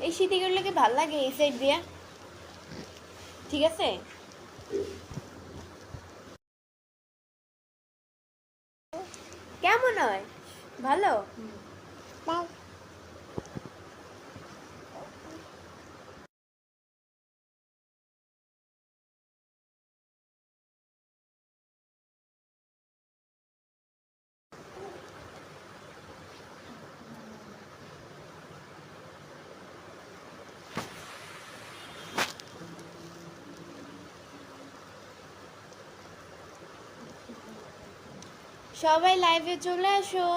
এই শীতে করলে কি ভাল লাগে এই সাইড দিয়া? ঠিক আছে। কেমন হয়? ভালো। সবাই লাইভে চলে আসো।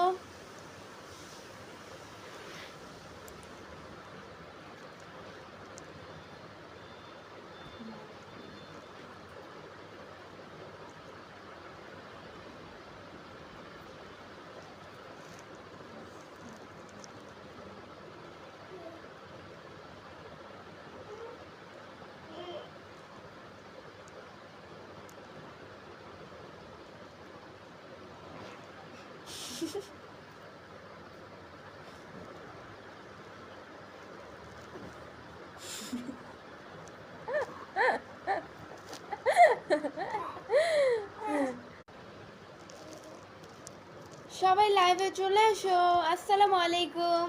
সবাই লাইভে চলে আসো। আসসালামু আলাইকুম।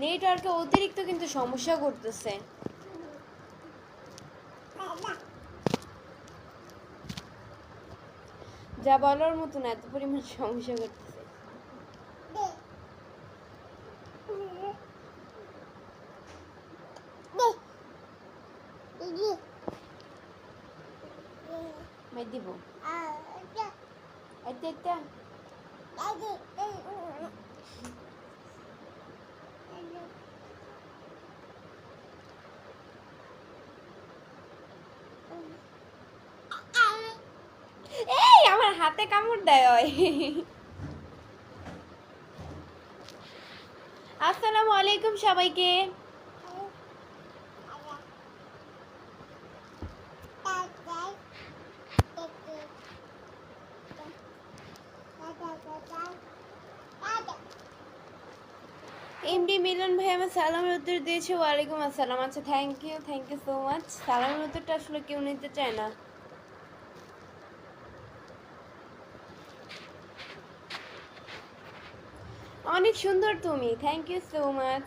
নেটওয়ার্কে অতিরিক্ত কিন্তু সমস্যা করতেছে। যা বলার মতো না, এত পরিমাণ সমস্যা করতেছে। মাই দিব আইতে আইতে এই আমার হাতে কামড় দেয়। আসসালামু আলাইকুম সবাইকে। এমডি মিলন ভাই আমার সালামের উত্তর দিয়েছে। ওয়ালাইকুম আসসালাম। আচ্ছা, থ্যাংক ইউ সো মাচ। সালামের উত্তরটা আসলে কেউ নিতে চায় না। অনেক সুন্দর তুমি, থ্যাংক ইউ সো মাচ।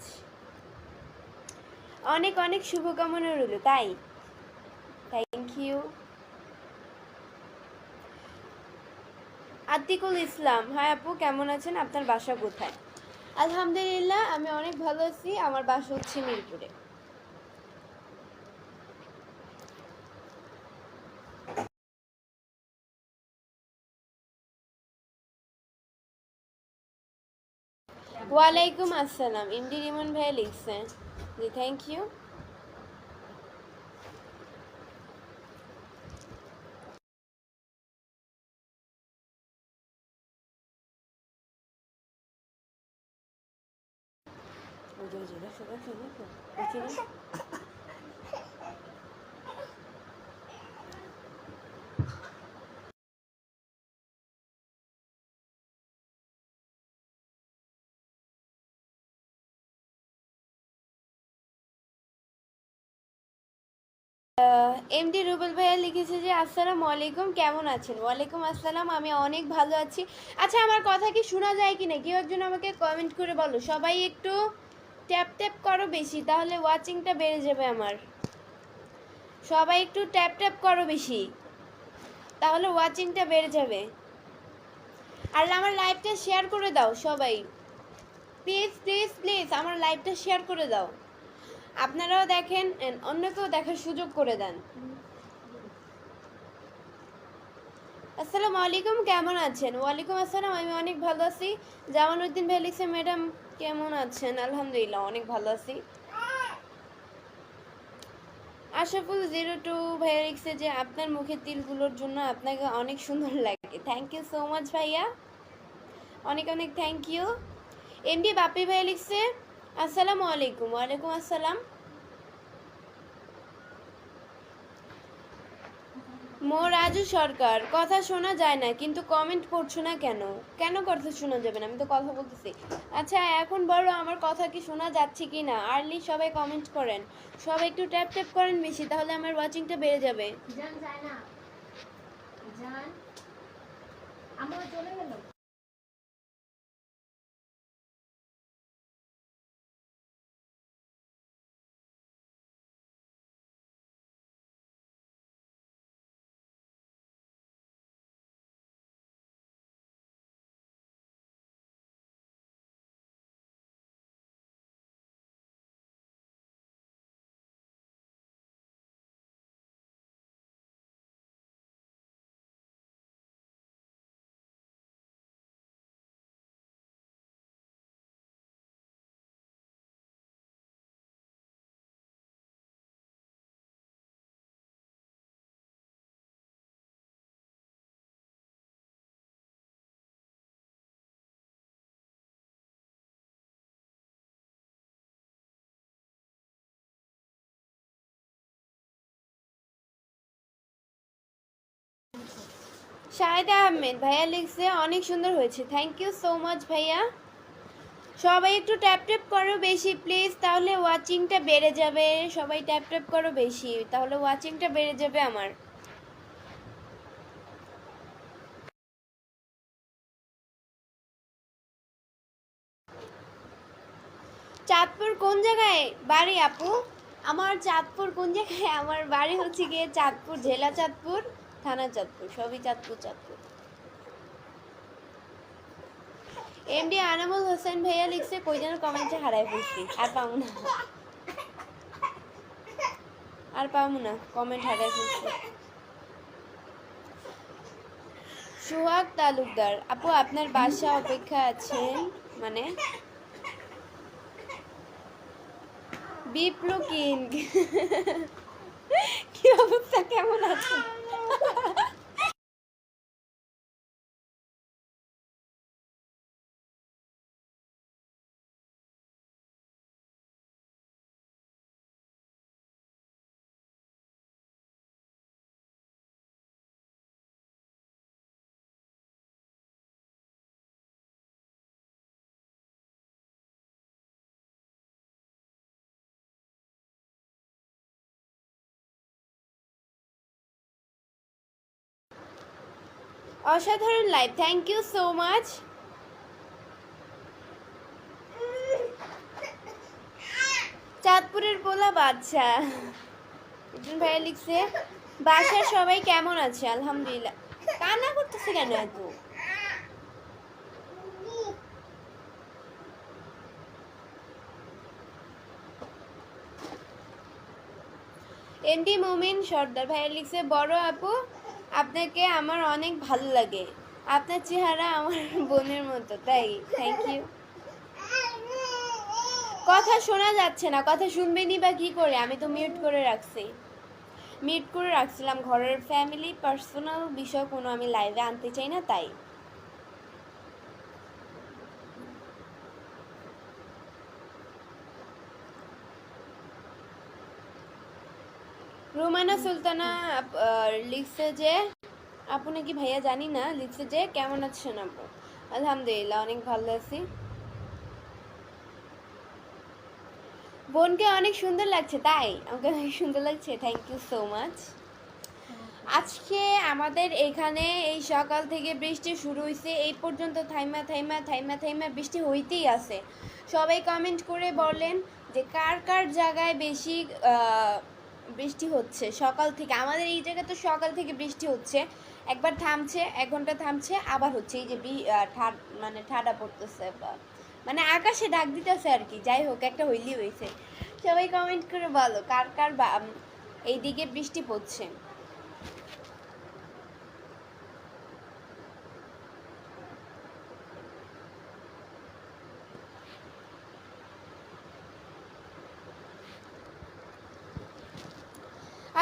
অনেক অনেক শুভকামনা রইল। তাই thank you. Atiqul Islam, hi আপু, কেমন আছেন? আপনার বাসা কোথায়? আলহামদুলিল্লাহ, আমি অনেক ভালো আছি। আমার বাসা হচ্ছে মিরপুরে। ওয়ালাইকুম আসসালাম। এমডি রিমন ভাই লিখছেন। জি, থ্যাংক ইউ। এমডি রুবেল ভাইয়া লিখেছে যে আসসালামু আলাইকুম, কেমন আছেন? ওয়ালাইকুম আসসালাম, আমি অনেক ভালো আছি। আচ্ছা, আমার কথা কি শোনা যায় কি না? কেউ একজন আমাকে কমেন্ট করে বলো। সবাই একটু ট্যাপ ট্যাপ করো বেশি, তাহলে ওয়াচিংটা বেড়ে যাবে আমার। সবাই একটু ট্যাপ ট্যাপ করো বেশি, তাহলে ওয়াচিংটা বেড়ে যাবে। আর আমার লাইভটা শেয়ার করে দাও সবাই, প্লিজ প্লিজ প্লিজ আমার লাইভটা শেয়ার করে দাও। আপনারাও দেখেন, অন্যকেও দেখার সুযোগ করে দেন। আসসালামু আলাইকুম, কেমন আছেন? ওয়ালাইকুম আসসালাম, আমি অনেক ভালো আছি। জামালউদ্দিন ভাই লিখছে, ম্যাডাম কেমন আছেন? আলহামদুলিল্লাহ, অনেক ভালো আছি। আশাফুল 02 ভাইয়া লিখছে যে আপনার মুখের তিলগুলোর জন্য আপনাকে অনেক সুন্দর লাগে। থ্যাংক ইউ সো মাচ ভাইয়া, অনেক অনেক থ্যাংক ইউ। এমডি বাপি ভাইয়া লিখছে আসসালামু আলাইকুম। ওয়ালাইকুম আসসালাম। রাজু সরকার, কথা শোনা যায় না কিন্তু কমেন্ট পড়ছো না কেন? কেন কথা শোনা যাবে না? আমি তো কথা বলতেছি। আচ্ছা এখন বলো আমার কথা কি শোনা যাচ্ছে কি না? আর্লি সবাই কমেন্ট করেন, সবাই একটু ট্যাপ ট্যাপ করেন বেশি, তাহলে আমার ওয়াচিংটা বেড়ে যাবে। জান যায় না, জান আমরা চলে গেল। শাহেদ আহমেদ ভাইয়া লিখছে অনেক সুন্দর হয়েছে, থ্যাংক ইউ সো মাচ ভাইয়া। সবাই একটু ট্যাপ ট্যাপ করো বেশি প্লিজ, তাহলে ওয়াচিংটা বেড়ে যাবে। সবাই ট্যাপ ট্যাপ করো বেশি, তাহলে ওয়াচিংটা বেড়ে যাবে আমার। চাঁদপুর কোন জায়গায় বাড়ি আপু? আমার চাঁদপুর কোন জায়গায়? আমার বাড়ি হচ্ছে গিয়ে চাঁদপুর, জেলা চাঁদপুর, থানা চাঁদপুর, সবই চাঁদপুর চাঁদপুর। এমডি আনামুল হোসেন ভাইয়া লিখছে কই যেন কমেন্টে হারাই ফেলছি, আর পাবো না, আর পাবো না, কমেন্ট হারাই ফেলছি। সোহাগ তালুকদার, আপু আপনার বাসা অপেক্ষা আছেন মানে? বিপ্লব কিং কি অবস্থা, কেমন আছেন? অসাধারণ live, thank you so much. চাঁদপুরের পোলা বাচ্চা ভাইয়া লিখছে বাসার সবাই কেমন আছে? আলহামদুলিল্লাহ। কান্না করতেছে কেন এত? এমডি মুমিন সর্দার ভাইয়া লিখছে বড় আপু আপনাকে আমার অনেক ভালো লাগে, আপনার চেহারা আমার বোনের মতো, তাই থ্যাংক ইউ। কথা শোনা যাচ্ছে না, কথা শুনবেনি বা কি করে? আমি তো মিউট করে রাখছি, মিউট করে রাখছিলাম, ঘরের ফ্যামিলি পার্সোনাল বিষয় কোনো আমি লাইভে আনতে চাই না তাই। রুমানা সুলতানা লিখছে যে আপু নাকি ভাইয়া জানি না, লিখছে যে কেমন আছেন আপু? আলহামদুলিল্লাহ অনেক ভালো আছি। বোনকে অনেক সুন্দর লাগছে, তাই আমাকে অনেক সুন্দর লাগছে, থ্যাংক ইউ সো মাচ। আজকে আমাদের এখানে এই সকাল থেকে বৃষ্টি শুরু হয়েছে, এই পর্যন্ত থাইমা থাইমা থাইমা থাইমা বৃষ্টি হইতেই আছে। সবাই কমেন্ট করে বলেন যে কার কার জায়গায় বেশি বৃষ্টি হচ্ছে সকাল থেকে। আমাদের এই জায়গায় তো সকাল থেকে বৃষ্টি হচ্ছে, একবার থামছে, 1 ঘন্টা থামছে, আবার হচ্ছে। এই যে মানে ঠাডা পড়তেছে, মানে আকাশে ডাক দিতেছে আর কি। যাই হোক, একটা হইলি হয়েছে। সবাই কমেন্ট করে বলো কার কার এইদিকে বৃষ্টি পড়ছে।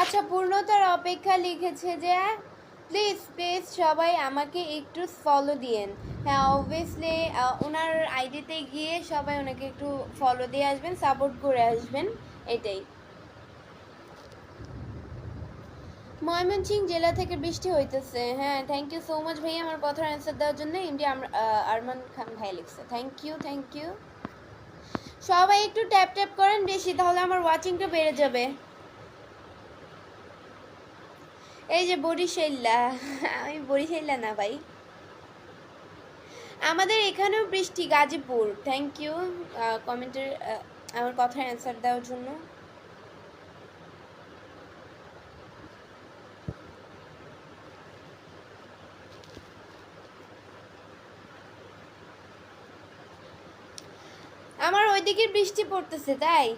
আচ্ছা পূর্ণতার অপেক্ষা লিখেছে যে প্লিজ প্লিজ সবাই আমাকে একটু ফলো দিয়েন। হ্যাঁ অবভিয়াসলি ওনার আইডিতে গিয়ে সবাই ওনাকে একটু ফলো দিয়ে আসবেন, সাপোর্ট করে আসবেন, এটাই। ময়মনসিংহ জেলা থেকে বৃষ্টি হইতেছে। হ্যাঁ, থ্যাংক ইউ সো মাচ ভাইয়া আমার কথার অ্যান্সার দেওয়ার জন্য। এমডি আরমান খান ভাই লিখছে, থ্যাংক ইউ থ্যাংক ইউ। সবাই একটু ট্যাপ ট্যাপ করেন বেশি, তাহলে আমার ওয়াচিংটা বেড়ে যাবে। এই যে বরিশাল্লা, আমি বরিশাল্লা না ভাই, আমাদের এখানেও বৃষ্টি, গাজীপুর। থ্যাংক ইউ কমেন্টের আমার কথার অ্যান্সার দেওয়ার জন্য। আমার ওইদিকে বৃষ্টি পড়তেছে তাই।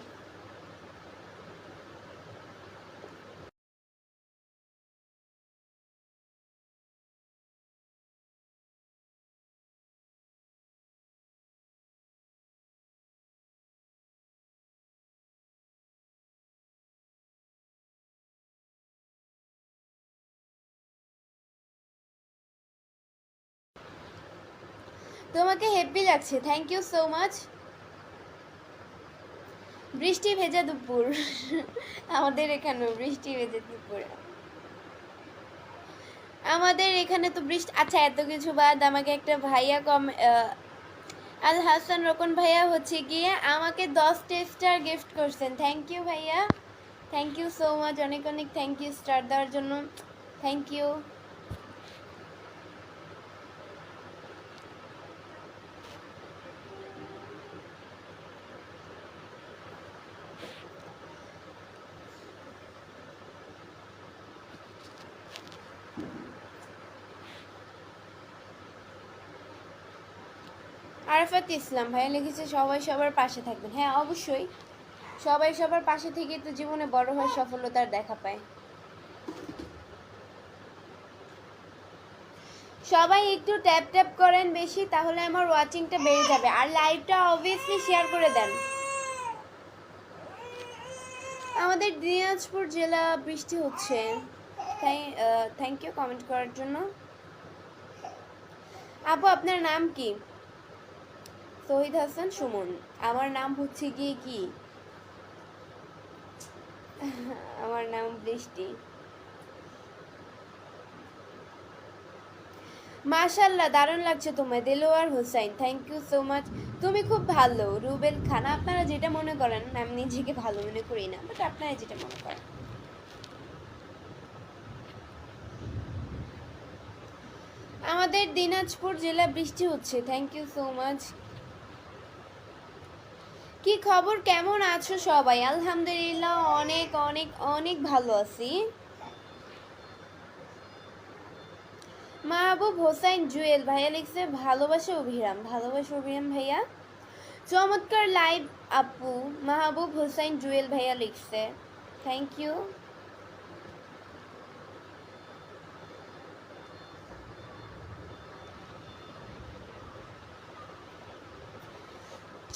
তোমাকে হেব্বি লাগছে, থ্যাংক ইউ সো মাচ। বৃষ্টি ভেজা দুপুর, আমাদের এখানেও বৃষ্টি ভেজা দুপুর। আমাদের এখানে তো বৃষ্টি। আচ্ছা, এত কিছু বাদ আমাকে একটা ভাইয়া আল হাসান রকন ভাইয়া হচ্ছে গিয়ে আমাকে 10 স্টার গিফট করছেন, থ্যাংক ইউ ভাইয়া, থ্যাংক ইউ সো মাচ, অনেক অনেক থ্যাংক ইউ স্টার দেওয়ার জন্য, থ্যাংক ইউ। আরাফাত ইসলাম ভাইয়া লিখেছে সবাই সবার পাশে থাকবেন। হ্যাঁ অবশ্যই, সবাই সবার পাশে থেকে তো জীবনে বড় হয়, সফলতার দেখা পায়। সবাই একটু ট্যাপ ট্যাপ করেন বেশি, তাহলে আমার ওয়াচিংটা বেড়ে যাবে। আর লাইভটা অবভিয়াসলি শেয়ার করে দেন। আমাদের দিনাজপুর জেলা বৃষ্টি হচ্ছে, থ্যাংক ইউ কমেন্ট করার জন্য। আপু আপনার নাম কি? শহীদ হাসান সুমন। আমার নাম হচ্ছে গিয়ে কি, আমার নাম বৃষ্টি। মাশাল্লাহ দারুণ লাগছে তোমায়। Delwar Hossain, thank you so much. তুমি খুব ভালো। রুবেল খান, আপনারা যেটা মনে করেন, আমি নিজেকে ভালো মনে করি না, বাট আপনারা যেটা মনে করেন। আমাদের দিনাজপুর জেলা বৃষ্টি হচ্ছে, থ্যাংক ইউ সো মাচ। কি খবর, কেমন আছো সবাই? আলহামদুলিল্লাহ অনেক অনেক অনেক ভালো আছি। মাহবুব হোসাইন জুয়েল ভাইয়া লিখছে ভালোবাসা অভিরাম, ভালোবাসা অভিরাম ভাইয়া। চমৎকার লাইভ আপু, মাহবুব হোসাইন জুয়েল ভাইয়া লিখছে, থ্যাংক ইউ।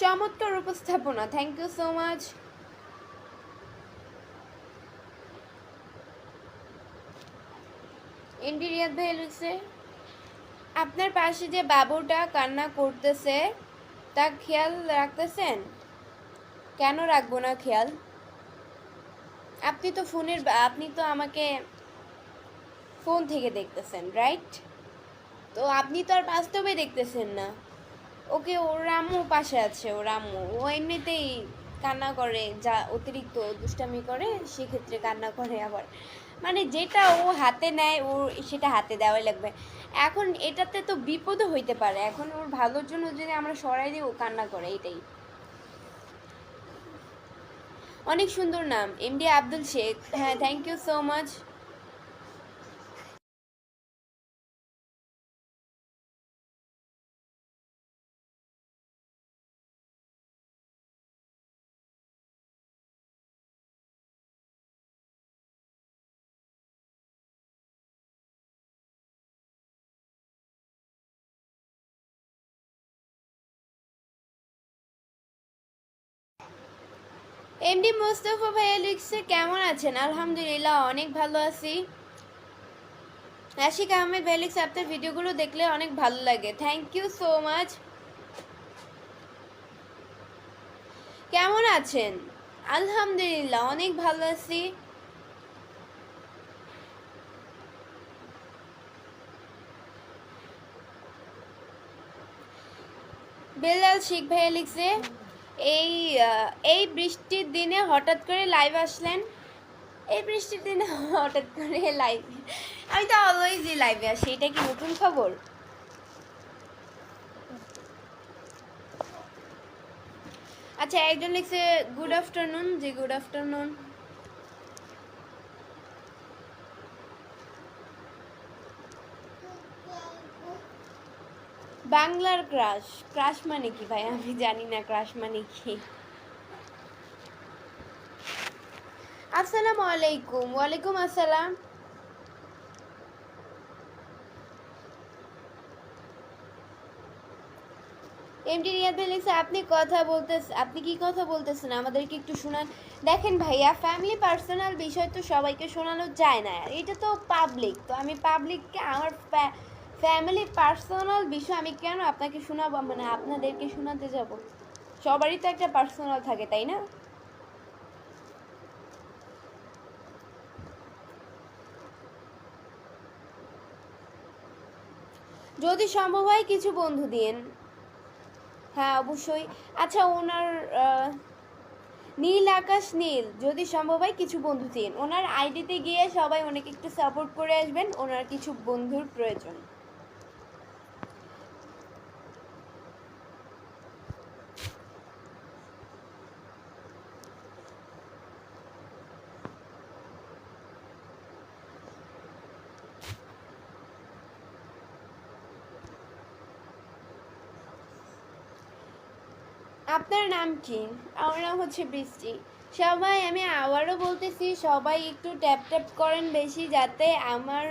চমৎকার উপস্থাপনা, thank you so much. ND Riyad ভাইয়া লিখছে আপনার পাশে যে বাবুটা কান্না করতেছে তা খেয়াল রাখতেছেন? কেন রাখবো না খেয়াল? আপনি তো আমাকে ফোন থেকে দেখতেছেন, রাইট? তো আপনি তো আর বাস্তবে দেখতেছেন না। ওকে, ওর আম্মু পাশে আছে, ওর আম্মু, ও এমনিতেই কান্না করে, যা অতিরিক্ত দুষ্টামি করে সেক্ষেত্রে কান্না করে। আবার মানে যেটা ও হাতে নেয় ও সেটা হাতে দেওয়াই লাগবে। এখন এটাতে তো বিপদও হইতে পারে, এখন ওর ভালোর জন্য যদি আমরা সরাই দিই ও কান্না করে, এটাই। অনেক সুন্দর নাম, এমডি আব্দুল শেখ। হ্যাঁ, thank you so much. MD Mostafa ভাইয়া লিখছে কেমন আছেন? আলহামদুলিল্লাহ অনেক ভালো আছি। আশিক আহমেদ ভাই লিখছে আপনার ভিডিওগুলো দেখলে অনেক ভালো লাগে, থ্যাংক ইউ সো মাচ। কেমন আছেন? আলহামদুলিল্লাহ অনেক ভালো আছি। বেলাল শিখ ভাইয়া লিখছে এই এই বৃষ্টির দিনে হঠাৎ করে লাইভ আসলেন। এই বৃষ্টির দিনে হঠাৎ করে লাইভ, আমি তো অলওয়েজই লাইভে আসি, এটা কি নতুন খবর? আচ্ছা, একজন লিখছে গুড আফটারনুন। জি গুড আফটারনুন। বাংলার ক্রাশ, ক্রাশ মানে কি ভাই? আমি জানি না ক্রাশ মানে কি। আসসালামু আলাইকুম। ওয়ালাইকুম আসসালাম। এমডি রিয়াদ ভাই লিখছে আপনি কি কথা বলতেছেন, আমাদেরকে একটু শোনান। দেখেন ভাইয়া, ফ্যামিলি পার্সোনাল বিষয় তো সবাইকে শোনানো যায় না, এটা তো পাবলিক, তো আমি পাবলিককে আমার ফ্যামিলি পার্সোনাল বিষয় আমি কেন আপনাকে শোনাবো, মানে আপনাদেরকে শোনাতে যাব? সবারই তো একটা পার্সোনাল থাকে, তাই না? যদি সম্ভব হয় কিছু বন্ধু দিন। হ্যাঁ অবশ্যই। আচ্ছা, ওনার নীল আকাশ নীল, যদি সম্ভব হয় কিছু বন্ধু দিন। ওনার আইডিতে গিয়ে সবাই ওনাকে একটু সাপোর্ট করে আসবেন, ওনার কিছু বন্ধুর প্রয়োজন। আপনার নাম কি? আমার নাম হচ্ছে বৃষ্টি। সবাই, আমি আবারও বলতেছি, সবাই একটু ট্যাপ ট্যাপ করেন বেশি, যাতে আমার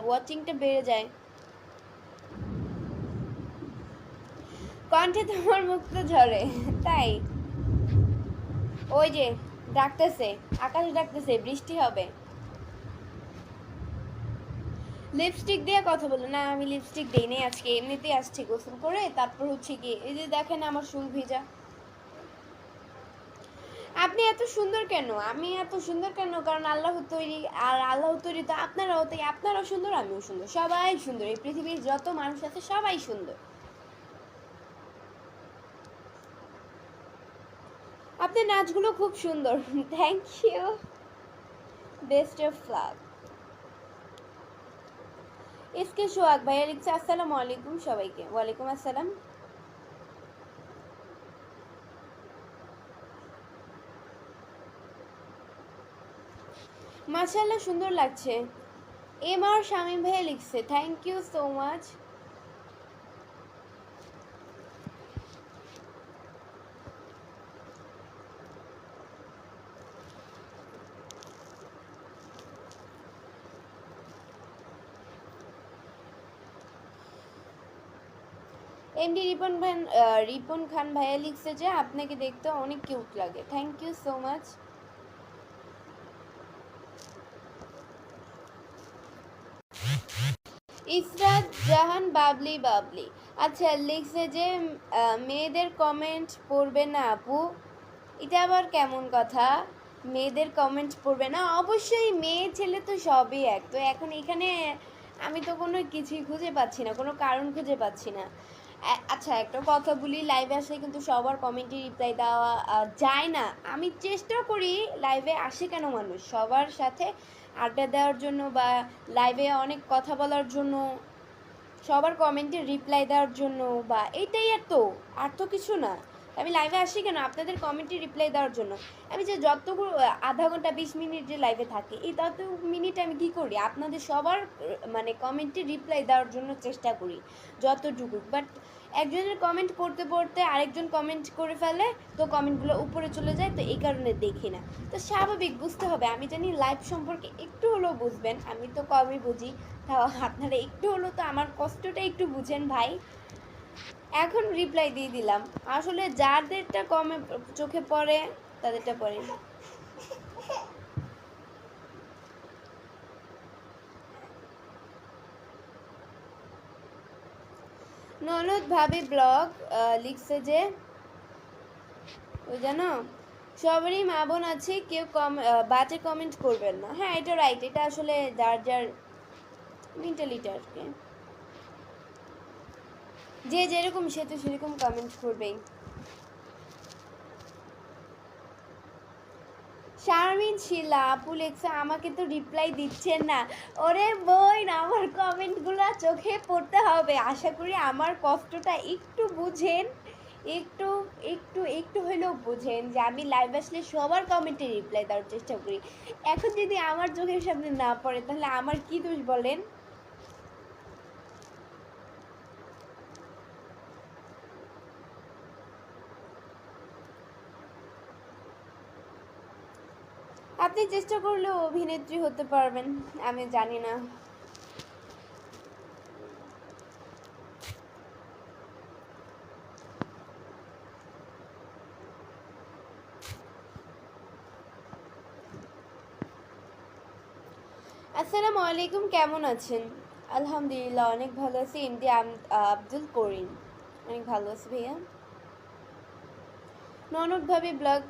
ওয়াচিংটা বেড়ে যায়। কণ্ঠে তোমার মুক্ত ঝরে, তাই? ওই যে ডাকতেছে, আকাশ ডাকতেছে, বৃষ্টি হবে। লিপস্টিক দিয়ে কথা বলো না, আমি লিপস্টিক দিই নাই আজকে, এমনিতেই আসছি গোসল করে, তারপর হচ্ছে কি এই যে দেখেন আমার চুল ভিজা। আপনি এত সুন্দর কেন? আমি এত সুন্দর কেন? কারণ আল্লাহ তৈরি, আর আল্লাহ তৈরি তো আপনারাও, তাই আপনারাও সুন্দর, আমিও সুন্দর, সবাই সুন্দর, এই পৃথিবীর যত মানুষ আছে সবাই সুন্দর। আপনার নাচগুলো খুব সুন্দর। Thank you, best of luck. SK Sohag ভাইয়া লিখছে আসসালামু আলাইকুম সবাইকে। ওয়ালাইকুম আসসালাম। মাশাআল্লাহ সুন্দর লাগছে। এম আর শামীম ভাইয়া লিখছে thank you so much. MD Ripon Khan ভাইয়া লিখছে যে আপনাকে দেখতে অনেক কিউট লাগে। Thank you so much. Israt Jahan Babli Babli আচ্ছা লিখছে যে মেয়েদের কমেন্ট পড়বে না আপু, এটা আবার কেমন কথা? মেয়েদের কমেন্ট পড়বে না? অবশ্যই, মেয়ে ছেলে তো সবই এক। তো এখন এখানে আমি তো কোনো কিছুই খুঁজে পাচ্ছি না, কোনো কারণ খুঁজে পাচ্ছি না। আচ্ছা একটা কথা বলি, লাইভে আসলে কিন্তু সবার কমেন্টে রিপ্লাই দেওয়া যায় না। আমি চেষ্টা করি, লাইভে আসে কেন মানুষ সবার সাথে আড্ডা দেওয়ার জন্য, বা লাইভে অনেক কথা বলার জন্য, সবার কমেন্টে রিপ্লাই দেওয়ার জন্য, বা এইটাই, আর তো কিছু না। আমি লাইভে আসি কেন? আপনাদের কমেন্টে রিপ্লাই দেওয়ার জন্য। আমি যে যতগুলো আধা ঘন্টা 20 মিনিট যে লাইভে থাকি, এই তত মিনিট আমি কী করি? আপনাদের সবার মানে কমেন্টে রিপ্লাই দেওয়ার জন্য চেষ্টা করি যতটুকু। বাট একজনের কমেন্ট পড়তে পড়তে আরেকজন কমেন্ট করে ফেলে, তো কমেন্টগুলো উপরে চলে যায়, তো এই কারণে দেখি না। তো স্বাভাবিক, বুঝতে হবে। আমি জানি লাইভ সম্পর্কে একটু হলেও বুঝবেন, আমি তো কমই বুঝি, তাও আপনারা একটু হলেও তো আমার কষ্টটা একটু বুঝেন ভাই। এখন রিপ্লাই দিয়ে দিলাম, আসলে যাদেরটা কমে চোখে পড়ে তাদেরটা পড়ে। ননদ ভাবি ব্লগ লিখছে যে ওই জানো সবারই মা বোন আছে, কেউ বাজে কমেন্ট করবেন না। হ্যাঁ এটা রাইট, এটা আসলে যার যার মেন্টালিটি আর কি। যে যেরকম সে তো সেরকম কমেন্ট করবেই। শারমিন শিলা আপু লেখছে আমাকে তো রিপ্লাই দিচ্ছেন না। ওরে বোন, আমার কমেন্টগুলো চোখে পড়তে হবে। আশা করি আমার কষ্টটা একটু বুঝেন, একটু একটু একটু হলেও বুঝেন যে আমি লাইভ আসলে সবার কমেন্টে রিপ্লাই দেওয়ার চেষ্টা করি। এখন যদি আমার চোখের সামনে না পড়ে তাহলে আমার কি দোষ বলেন? আপনি চেষ্টা করলেও অভিনেত্রী হতে পারবেন, আমি জানি না। আসসালামু আলাইকুম, কেমন আছেন? আলহামদুলিল্লাহ অনেক ভালো আছি। এমডি আব্দুল করিম, অনেক ভালো আছি ভাইয়া। ননদ ভাবি ব্লগ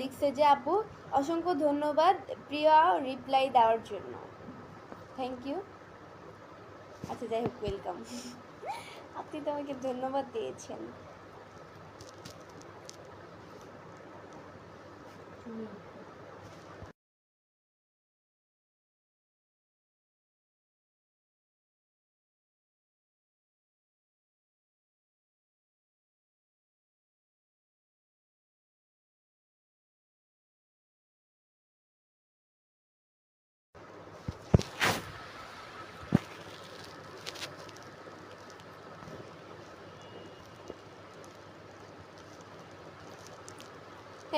লিখছে যে আপু অসংখ্য ধন্যবাদ প্রিয়া রিপ্লাই দেওয়ার জন্য। Thank you. আচ্ছা যাই হোক, ওয়েলকাম। আপনি তো আমাকে ধন্যবাদ দিয়েছেন।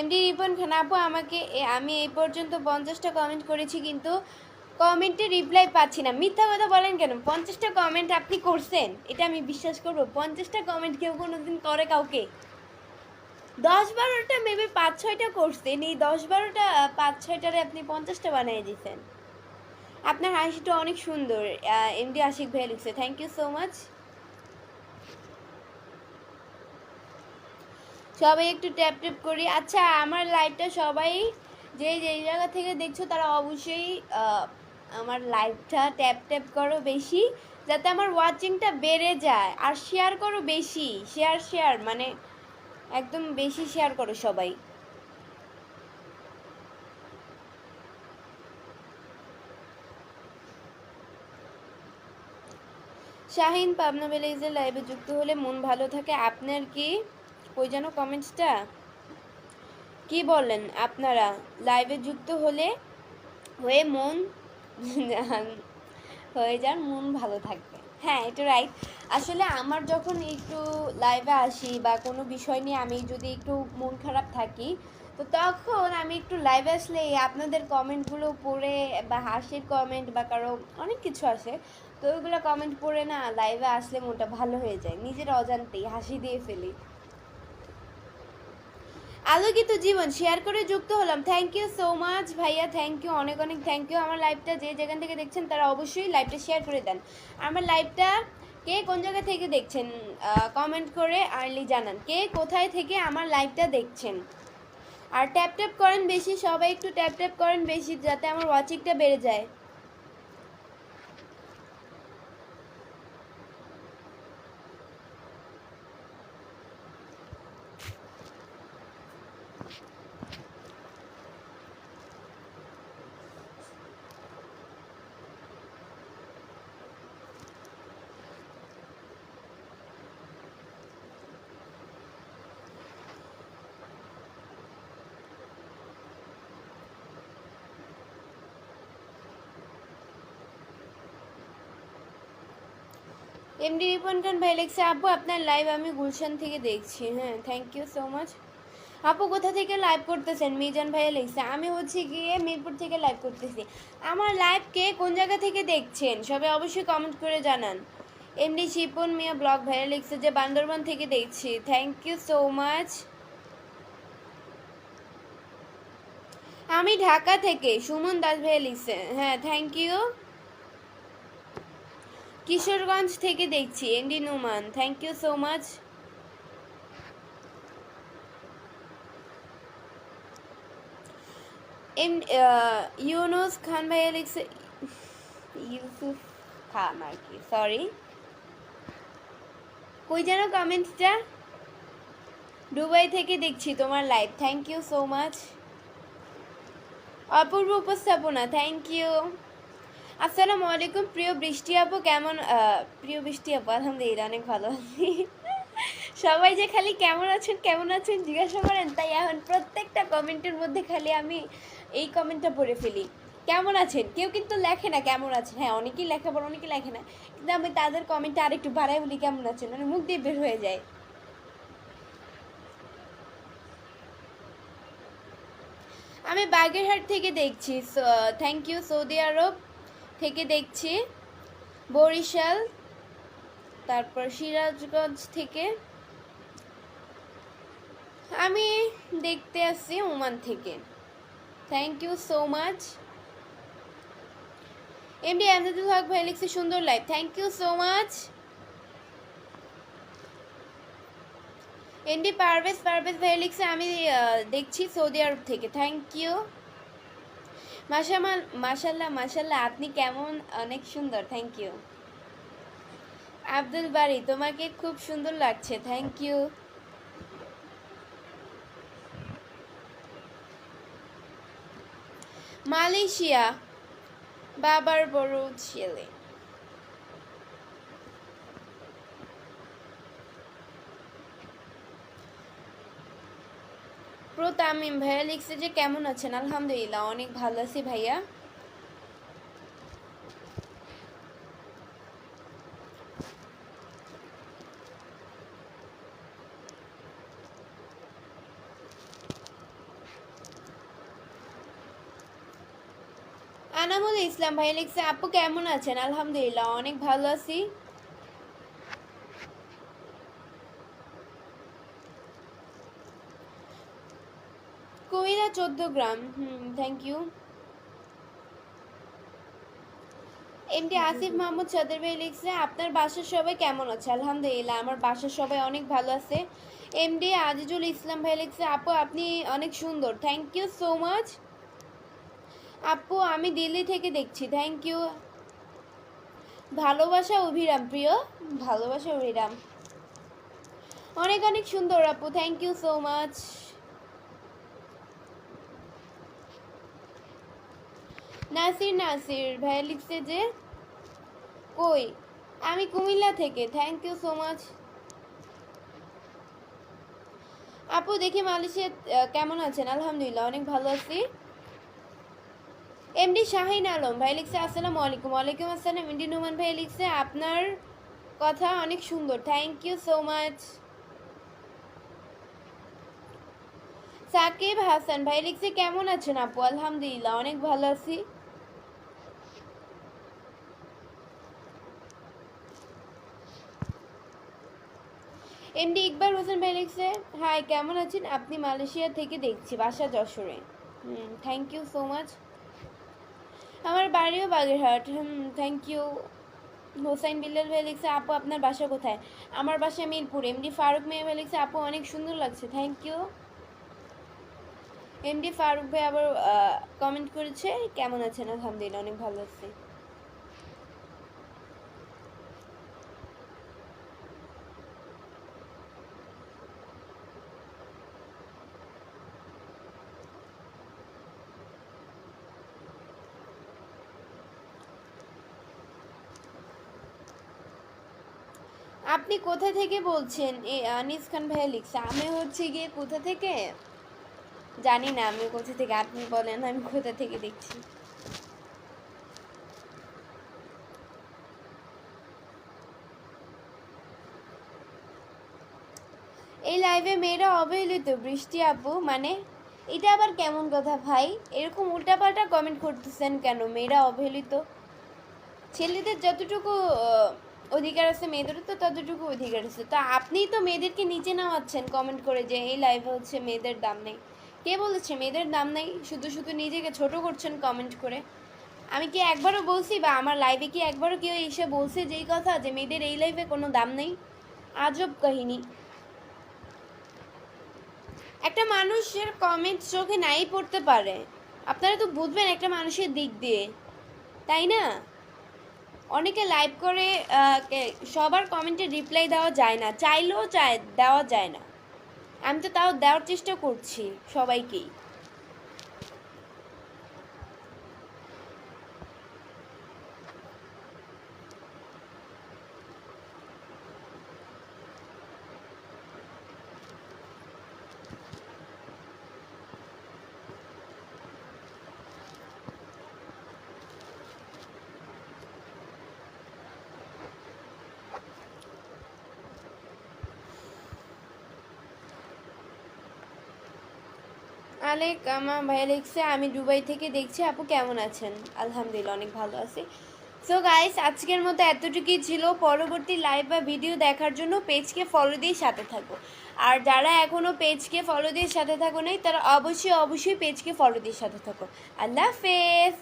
এমডি রিপন খান আপু আমাকে আমি এই পর্যন্ত 50টা কমেন্ট করেছি কিন্তু কমেন্টে রিপ্লাই পাচ্ছি না। মিথ্যা কথা বলেন কেন? 50টা কমেন্ট আপনি করছেন, এটা আমি বিশ্বাস করবো? 50টা কমেন্ট কেউ কোনোদিন করে কাউকে? 10-12টা মেবি 5-6টা করছেন, এই 10-12টা 5-6টারে আপনি 50টা বানিয়ে দিচ্ছেন। আপনার হাসিটা অনেক সুন্দর। এমডি আশিক ভাই লিখছে, থ্যাংক ইউ সো মাচ। সবাই একটু ট্যাপ ট্যাপ করি। আচ্ছা আমার লাইভটা সবাই যে যেই জায়গা থেকে দেখছো তারা অবশ্যই আমার লাইভটা ট্যাপ ট্যাপ করো বেশি, যাতে আমার ওয়াচিংটা বেড়ে যায়। আর শেয়ার করো বেশি, শেয়ার শেয়ার মানে একদম বেশি শেয়ার করো সবাই। শাহিন পাবনা ভিলেজের লাইভে যুক্ত হলে মন ভালো থাকে। আপনার কি ওই যেন কমেন্টসটা কি বলেন? আপনারা লাইভে যুক্ত হলে হয়ে মন হয়ে যান, মন ভালো থাকবে। হ্যাঁ এটা রাইট। আসলে আমার যখন একটু লাইভে আসি বা কোনো বিষয় নিয়ে আমি যদি একটু মন খারাপ থাকি, তো তখন আমি একটু লাইভে আসলে আপনাদের কমেন্টগুলো পড়ে বা হাসির কমেন্ট বা কারো অনেক কিছু আসে, তো ওইগুলো কমেন্ট পড়ে না লাইভে আসলে মনটা ভালো হয়ে যায়, নিজের অজান্তেই হাসি দিয়ে ফেলি। আলোকিত জীবন শেয়ার করে যুক্ত হলাম, থ্যাংক ইউ সো মাচ ভাইয়া, থ্যাংক ইউ, অনেক অনেক থ্যাংক ইউ। আমার লাইভটা যে যেখান থেকে দেখছেন তারা অবশ্যই লাইভটা শেয়ার করে দেন। আমার লাইভটা কে কোন জায়গা থেকে দেখছেন কমেন্ট করে আর্লি জানান, কে কোথায় থেকে আমার লাইভটা দেখছেন। আর ট্যাপ ট্যাপ করেন বেশি, সবাই একটু ট্যাপ ট্যাপ করেন বেশি যাতে আমার ওয়াচিংটা বেড়ে যায়। এমডি রিপন খান ভাই লিখছে আপু আপনার লাইভ আমি গুলশান থেকে দেখছি। হ্যাঁ থ্যাংক ইউ সো মাচ। আপু কোথা থেকে লাইভ করতেছেন? মিজান ভাইয়া লিখছে আমি হচ্ছে গিয়ে মিরপুর থেকে লাইভ করতেছি। আমার লাইভ কে কোন জায়গা থেকে দেখছেন সবাই অবশ্যই কমেন্ট করে জানান। এমডি শিপন মিয়া ব্লগ ভাইয়া লিখছে যে বান্দরবান থেকে দেখছি, থ্যাংক ইউ সো মাচ। আমি ঢাকা থেকে, সুমন দাস ভাইয়া লিখছে, হ্যাঁ থ্যাংক ইউ। কিশোরগঞ্জ থেকে দেখছি, MD Numan, thank you so much. M Yunus Khan ভাইয়া লিখছে, ইউসুফ খান আর কি, সরি। কই যেন কমেন্টটা? দুবাই থেকে দেখছি তোমার live, thank you so much. অপূর্ব উপস্থাপনা, থ্যাংক ইউ। আসসালামু আলাইকুম প্রিয় বৃষ্টি আপু, কেমন? প্রিয় বৃষ্টি আপু আলহামদুলিল্লাহ অনেক ভালো আছি। সবাই যে খালি কেমন আছেন কেমন আছেন জিজ্ঞাসা করেন, তাই এখন প্রত্যেকটা কমেন্টের মধ্যে খালি আমি এই কমেন্টটা পড়ে ফেলি, কেমন আছেন। কেউ কিন্তু লেখে না কেমন আছেন, হ্যাঁ অনেকেই লেখে আবার অনেকেই লেখে না, কিন্তু আমি তাদের কমেন্টটা আরেকটু বাড়াই বলি কেমন আছেন, মানে মুখ দিয়ে বের হয়ে যায়। আমি বাগেরহাট থেকে দেখছি, থ্যাংক ইউ। সৌদি আরব থেকে দেখছি, বরিশাল, তারপর সিরাজগঞ্জ থেকে। আমি দেখতে আসছি ওমান থেকে, thank you so much. MD Amjadul Haque ভাই লিখছে সুন্দর live, thank you so much. MD Parvez ভাই লিখছে আমি দেখছি সৌদি আরব থেকে, থ্যাংক ইউ। মাশাল্লাহ আপনি কেমন? অনেক সুন্দর, থ্যাংক ইউ। আব্দুল বাড়ি তোমাকে খুব সুন্দর লাগছে, থ্যাংক ইউ। মালয়েশিয়া, বাবার বড় ছেলে। তামিম ভাইয়া লিখছে যে কেমন আছেন? আলহামদুলিল্লাহ অনেক ভালো আছি ভাইয়া। আনামুল ইসলাম ভাইয়া লিখছে আপু কেমন আছেন? আলহামদুলিল্লাহ অনেক ভালো আছি। কুমিরা 14 গ্রাম, thank you. MD Asif Mahmud Sader ভাই লিখছে আপনার বাসার সবাই কেমন আছে? আলহামদুলিল্লাহ আমার বাসার সবাই অনেক ভালো আছে। এমডি আজিজুল ইসলাম ভাই লিখছে আপু আপনি অনেক সুন্দর, থ্যাংক ইউ সো মাচ। আপু আমি দিল্লি থেকে দেখছি, থ্যাংক ইউ। ভালোবাসা অভিরাম, প্রিয় ভালোবাসা অভিরাম অনেক অনেক সুন্দর আপু, thank you so much. Nasir ভাই লিখছে যে কই, আমি কুমিল্লা থেকে, থ্যাংক ইউ সো মাচ। আপু দেখি মালয়েশিয়া কেমন আছেন? আলহামদুলিল্লাহ অনেক ভালো আছি। এমডি শাহিন আলম ভাই লিখছে আসসালামু আলাইকুম। ওয়ালাইকুম আসসালাম। এমডি নুমান ভাই লিখছে আপনার কথা অনেক সুন্দর, thank you so much. Sakib Hasan ভাই লিখছে কেমন আছেন আপু? আলহামদুলিল্লাহ অনেক ভালো আছি। এমডি ইকবাল হোসেন ভাই লিখছে হাই কেমন আছেন আপনি? মালয়েশিয়া থেকে দেখছি, বাসা যশোরে, থ্যাংক ইউ সো মাচ। আমার বাড়িও বাগেরহাট, থ্যাংক ইউ। হোসাইন বিল্লাল ভাই লিখছে আপু আপনার বাসা কোথায়? আমার বাসা মিরপুর। এমডি ফারুক মেয়ে ভাই লিখছে আপু অনেক সুন্দর লাগছে, থ্যাংক ইউ। এমডি ফারুক ভাই আবার কমেন্ট করেছে কেমন আছেন? আলহামদুলিল্লাহ অনেক ভালো আছি। আপনি কোথা থেকে বলছেন? আনিস খান ভাইয়া লিখছে আমি হচ্ছে গিয়ে কোথা থেকে জানি না, আমি কোথা থেকে, আপনি বলেন আমি কোথা থেকে দেখছি। এই লাইভে মেয়েরা অবহেলিত বৃষ্টি আপু, মানে এটা আবার কেমন কথা ভাই? এরকম উল্টাপাল্টা কমেন্ট করতেছেন কেন? মেয়েরা অবহেলিত, ছেলেদের যতটুকু অধিকার আছে মেয়েদেরও তো ততটুকু অধিকার আছে। তো আপনিই তো মেয়েদেরকে নিচে নামাচ্ছেন কমেন্ট করে যে এই লাইভে হচ্ছে মেয়েদের দাম নেই। কে বলেছে মেয়েদের দাম নেই? শুধু শুধু নিজেকে ছোট করছেন কমেন্ট করে। আমি কি একবারও বলছি, বা আমার লাইভে কি একবারও কেউ এসে বলছে যেই কথা যে মেয়েদের এই লাইভে কোনো দাম নেই? আজব কাহিনী। একটা মানুষের কমেন্ট চোখে নাই পড়তে পারে, আপনারা তো বুঝবেন একটা মানুষের দিক দিয়ে, তাই না? অনেকে লাইভ করে সবার কমেন্টে রিপ্লাই দেওয়া যায় না, চাইলেও দেওয়া যায় না। আমি তো তাও দেওয়ার চেষ্টা করছি সবাইকেই। আলেক আমার ভাইয়া লিখছে আমি দুবাই থেকে দেখছি, আপু কেমন আছেন? আলহামদুলিল্লাহ অনেক ভালো আছি। সো গাইস আজকের মতো এতটুকুই ছিল। পরবর্তী লাইভ বা ভিডিও দেখার জন্য পেজকে ফলো দিয়ে সাথে থাকো। আর যারা এখনও পেজকে ফলো দিয়ে সাথে থাকো নাই তারা অবশ্যই পেজকে ফলো দিয়ে সাথে থাকো। আল্লাহ হাফেজ।